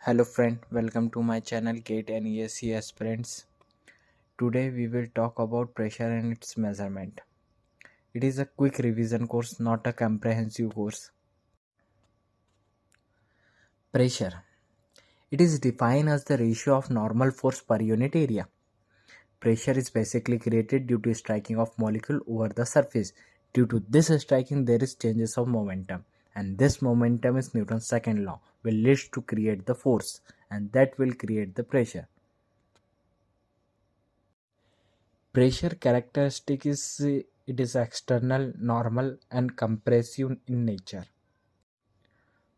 Hello friend, welcome to my channel GATE and ESC Aspirants. Today we will talk about pressure and its measurement. It is a quick revision course, not a comprehensive course. Pressure. It is defined as the ratio of normal force per unit area. Pressure is basically created due to striking of molecule over the surface. Due to this striking, there is changes of momentum, and this momentum is Newton's second law, will lead to create the force, and that will create the pressure. Pressure characteristic is it is external, normal, and compressive in nature.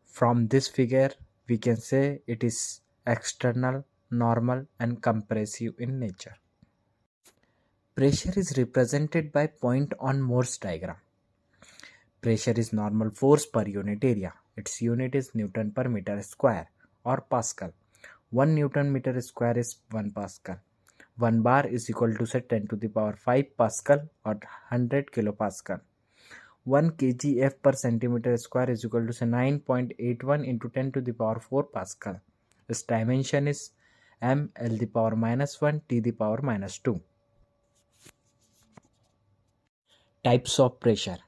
From this figure, we can say it is external, normal, and compressive in nature. Pressure is represented by point on Morse diagram. Pressure is normal force per unit area. Its unit is Newton per meter square or Pascal. 1 Newton meter square is 1 Pascal. 1 bar is equal to say 10 to the power 5 Pascal or 100 kilopascal. 1 kgf per centimeter square is equal to say 9.81 into 10 to the power 4 Pascal. Its dimension is m l the power minus 1 t the power minus 2. Types of pressure: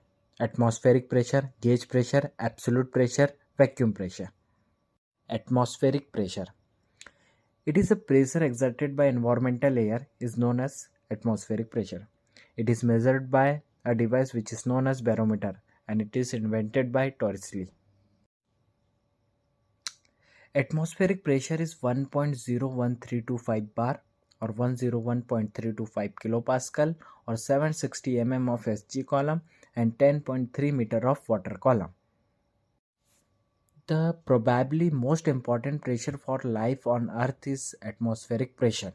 atmospheric pressure, gauge pressure, absolute pressure, vacuum pressure. Atmospheric pressure. It is a pressure exerted by environmental air is known as atmospheric pressure. It is measured by a device which is known as barometer, and it is invented by Torricelli. Atmospheric pressure is 1.01325 bar or 101.325 kilopascal or 760 mm of SG column and 10.3 meter of water column. The probably most important pressure for life on Earth is atmospheric pressure.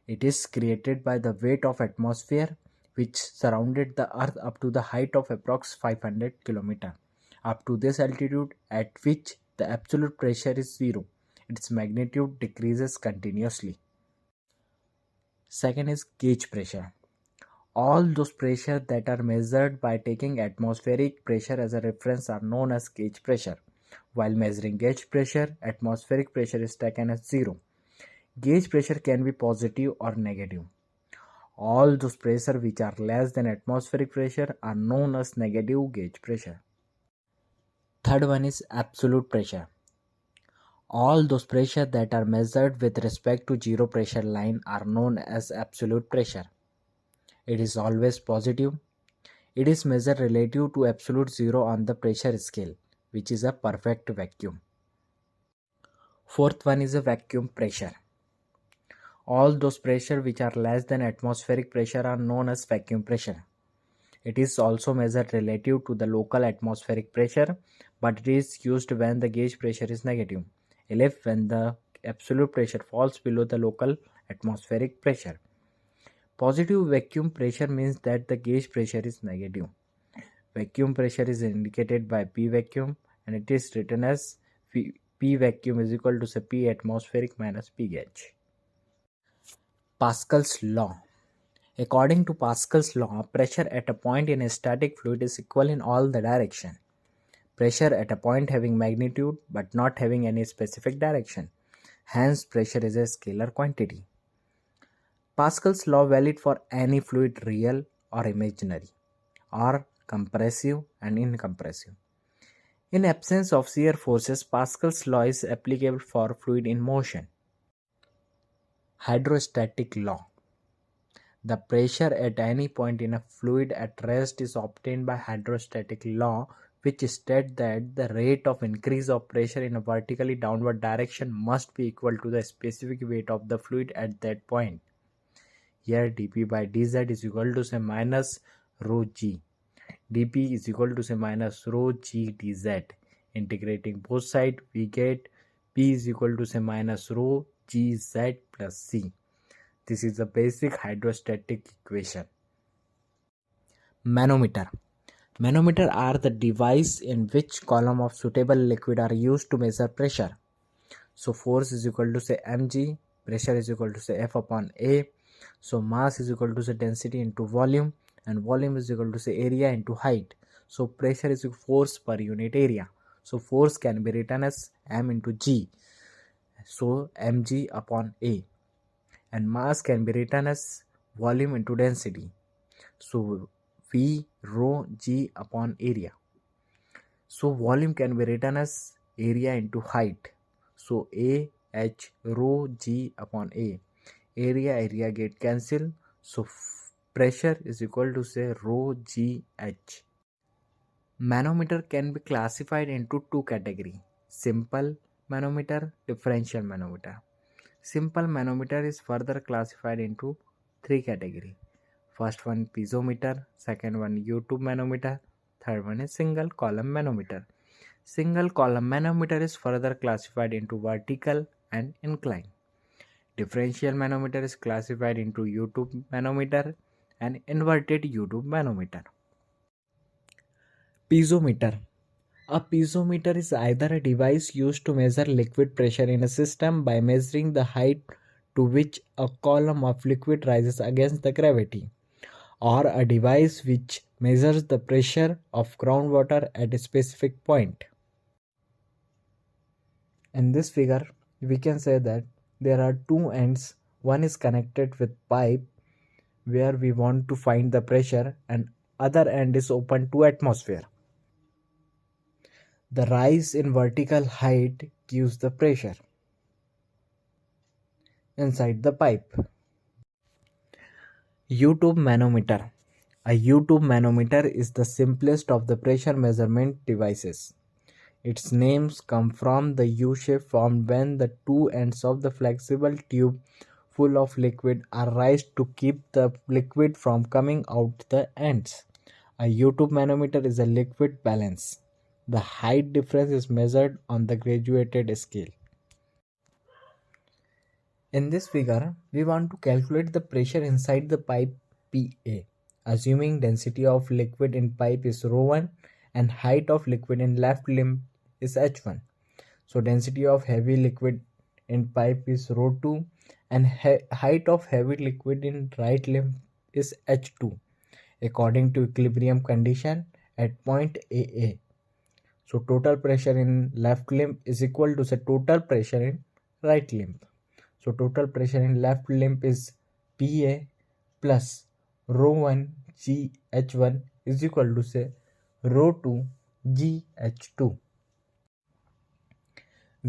It is created by the weight of atmosphere which surrounded the Earth up to the height of approx 500 km. Up to this altitude at which the absolute pressure is zero, its magnitude decreases continuously. Second is gauge pressure. All those pressure that are measured by taking atmospheric pressure as a reference are known as gauge pressure. While measuring gauge pressure, atmospheric pressure is taken as zero. Gauge pressure can be positive or negative. All those pressure which are less than atmospheric pressure are known as negative gauge pressure. Third one is absolute pressure. All those pressure that are measured with respect to zero pressure line are known as absolute pressure. It is always positive. It is measured relative to absolute zero on the pressure scale, which is a perfect vacuum. Fourth one is a vacuum pressure. All those pressure which are less than atmospheric pressure are known as vacuum pressure. It is also measured relative to the local atmospheric pressure, but it is used when the gauge pressure is negative, if when the absolute pressure falls below the local atmospheric pressure. Positive vacuum pressure means that the gauge pressure is negative. Vacuum pressure is indicated by P vacuum, and it is written as P vacuum is equal to say P atmospheric minus P gauge. Pascal's law. According to Pascal's law, pressure at a point in a static fluid is equal in all the direction. Pressure at a point having magnitude but not having any specific direction. Hence, pressure is a scalar quantity. Pascal's law valid for any fluid, real or imaginary, or compressive and incompressive. In absence of shear forces, Pascal's law is applicable for fluid in motion. Hydrostatic law. The pressure at any point in a fluid at rest is obtained by hydrostatic law, which states that the rate of increase of pressure in a vertically downward direction must be equal to the specific weight of the fluid at that point. Here dp by dz is equal to say minus rho g. dp is equal to say minus rho g dz. Integrating both sides, we get p is equal to say minus rho g z plus c. This is the basic hydrostatic equation. Manometer. Manometer are the device in which column of suitable liquid are used to measure pressure. So force is equal to say mg, pressure is equal to say F upon A. So mass is equal to say density into volume, and volume is equal to say area into height. So pressure is force per unit area. So force can be written as m into g. so mg upon A. And mass can be written as volume into density, so V rho G upon area. So volume can be written as area into height, so A H rho G upon A. Area get cancelled, so pressure is equal to say rho G H. Manometer can be classified into two categories: simple manometer, differential manometer. Simple manometer is further classified into three categories. First one piezometer, second one U-tube manometer, third one is single column manometer. Single column manometer is further classified into vertical and incline. Differential manometer is classified into U-tube manometer and inverted U-tube manometer. Piezometer. A piezometer is either a device used to measure liquid pressure in a system by measuring the height to which a column of liquid rises against the gravity, or a device which measures the pressure of groundwater at a specific point. In this figure, we can say that there are two ends. One is connected with pipe where we want to find the pressure, and other end is open to atmosphere. The rise in vertical height gives the pressure inside the pipe. U-tube manometer. A U-tube manometer is the simplest of the pressure measurement devices. Its names come from the U shape formed when the two ends of the flexible tube full of liquid are raised to keep the liquid from coming out the ends. A U-tube manometer is a liquid balance. The height difference is measured on the graduated scale. In this figure, we want to calculate the pressure inside the pipe PA. Assuming density of liquid in pipe is ρ1 and height of liquid in left limb is h1. So density of heavy liquid in pipe is ρ2 and height of heavy liquid in right limb is h2 according to equilibrium condition at point AA. So total pressure in left limb is equal to the total pressure in right limb. So total pressure in left limb is PA plus ρ1 GH1 is equal to say ρ2 GH2.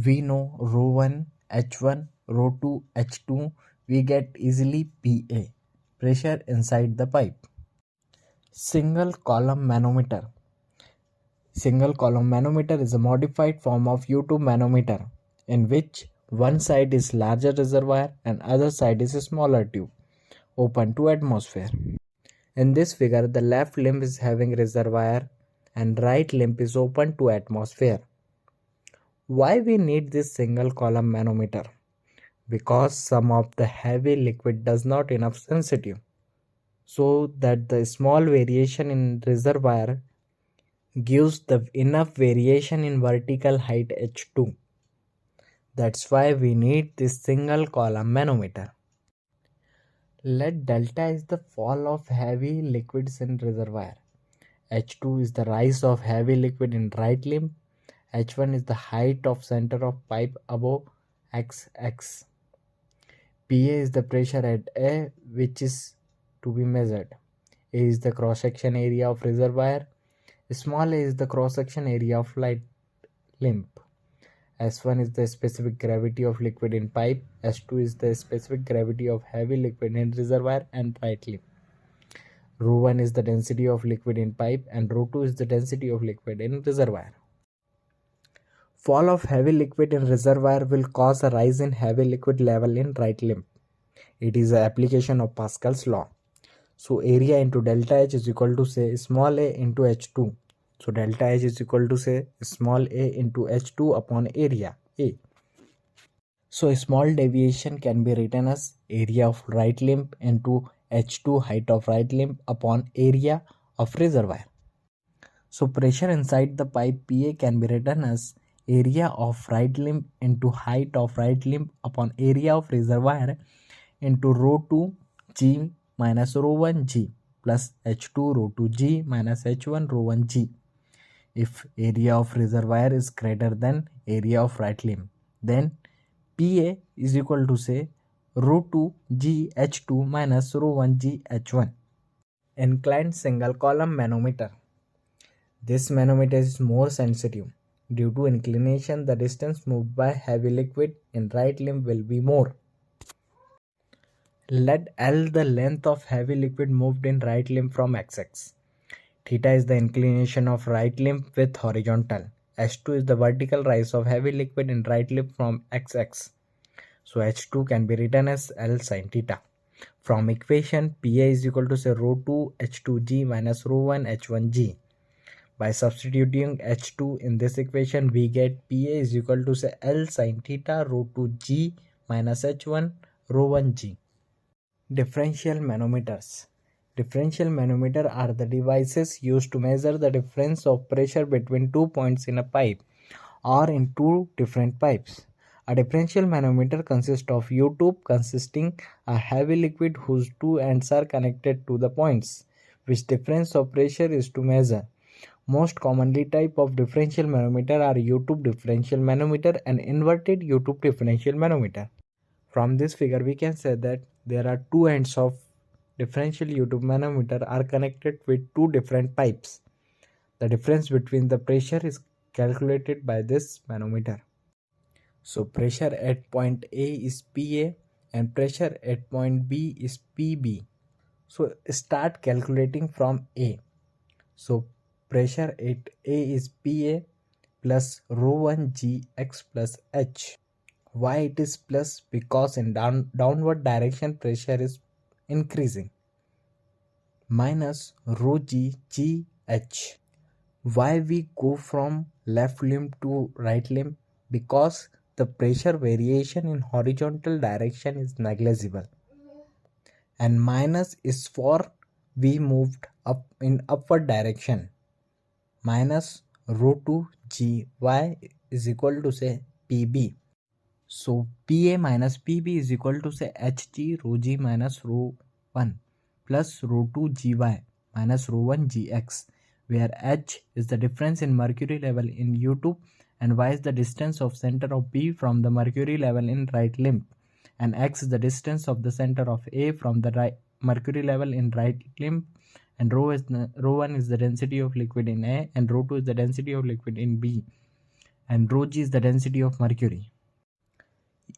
We know ρ1 H1, ρ2 H2. We get easily PA, pressure inside the pipe. Single column manometer. Single column manometer is a modified form of U-tube manometer in which one side is larger reservoir and other side is a smaller tube open to atmosphere. In this figure, the left limb is having reservoir and right limb is open to atmosphere. Why we need this single column manometer? Because some of the heavy liquid does not enough sensitive, so that the small variation in reservoir gives the enough variation in vertical height h2. That's why we need this single column manometer. Let delta is the fall of heavy liquids in reservoir. H2 is the rise of heavy liquid in right limb. H1 is the height of center of pipe above XX. PA is the pressure at A which is to be measured. A is the cross section area of reservoir. Small a is the cross section area of light limb. S1 is the specific gravity of liquid in pipe. S2 is the specific gravity of heavy liquid in reservoir and right limb. ρ1 is the density of liquid in pipe and ρ2 is the density of liquid in reservoir. Fall of heavy liquid in reservoir will cause a rise in heavy liquid level in right limb. It is an application of Pascal's law. So area into delta H is equal to say small a into H2. So delta H is equal to say small a into H2 upon area A. So a small deviation can be written as area of right limb into H2 height of right limb upon area of reservoir. So pressure inside the pipe PA can be written as area of right limb into height of right limb upon area of reservoir into ρ2 G minus ρ1 G plus H2 ρ2 G minus H1 ρ1 G. If area of reservoir is greater than area of right limb, then PA is equal to say rho 2 GH2 minus rho 1 GH1. Inclined single column manometer. This manometer is more sensitive. Due to inclination, the distance moved by heavy liquid in right limb will be more. Let L the length of heavy liquid moved in right limb from XX. Theta is the inclination of right limb with horizontal. H2 is the vertical rise of heavy liquid in right limb from XX. So H2 can be written as L sin theta. From equation, PA is equal to say rho 2 H2G minus rho 1 H1G. By substituting H2 in this equation, we get PA is equal to say L sin theta rho 2G minus H1 rho 1G. Differential manometers. Differential manometer are the devices used to measure the difference of pressure between 2 points in a pipe or in two different pipes. A differential manometer consists of U-tube consisting a heavy liquid whose two ends are connected to the points which difference of pressure is to measure. Most commonly type of differential manometer are U-tube differential manometer and inverted U-tube differential manometer. From this figure we can say that there are two ends of differential U-tube manometer are connected with two different pipes. The difference between the pressure is calculated by this manometer. So pressure at point A is PA and pressure at point B is PB. So start calculating from A. So pressure at A is PA plus rho 1 Gx plus H. Why it is plus? Because in downward direction pressure is increasing. Minus rho G Gh. Why we go from left limb to right limb? Because the pressure variation in horizontal direction is negligible. And minus is for we moved up in upward direction. Minus rho 2 Gy is equal to say Pb. So PA minus PB is equal to say Hg rho G minus rho 1 plus rho 2 Gy minus rho 1 Gx, where H is the difference in mercury level in U-tube and Y is the distance of center of B from the mercury level in right limb, and X is the distance of the center of A from the mercury level in right limb, and rho 1 is the density of liquid in A, and rho 2 is the density of liquid in B, and rho G is the density of mercury.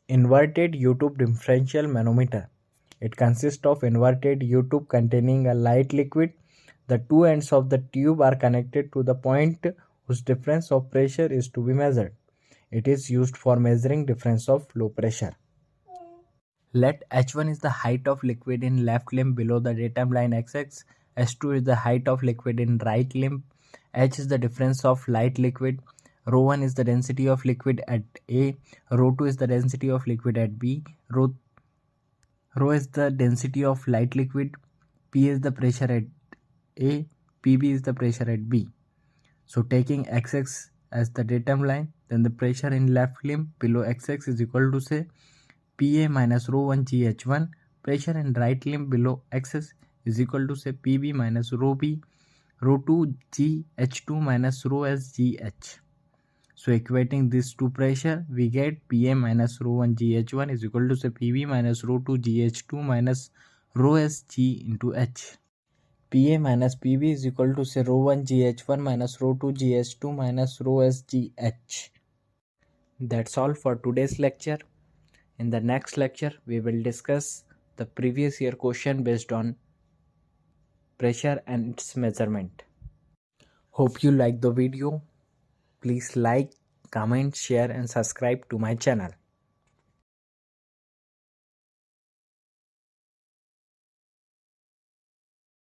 Inverted U-tube differential manometer. It consists of inverted U-tube containing a light liquid. The two ends of the tube are connected to the point whose difference of pressure is to be measured. It is used for measuring difference of flow pressure. Let H1 is the height of liquid in left limb below the datum line XX. H2 is the height of liquid in right limb. H is the difference of light liquid. Rho 1 is the density of liquid at A. Rho 2 is the density of liquid at B. Rho is the density of light liquid. P is the pressure at A. Pb is the pressure at B. So taking XX as the datum line, then the pressure in left limb below XX is equal to say PA minus rho 1 GH1. Pressure in right limb below XX is equal to say PB minus rho B, rho 2 GH2 minus rho S GH. So equating these two pressure, we get PA minus rho 1 GH1 is equal to say PB minus rho 2 GH2 minus rho S G into H. PA minus PB is equal to say rho 1 GH1 minus rho 2 GH2 minus rho S GH. That's all for today's lecture. In the next lecture, we will discuss the previous year question based on pressure and its measurement. Hope you like the video. Please like, comment, share and subscribe to my channel.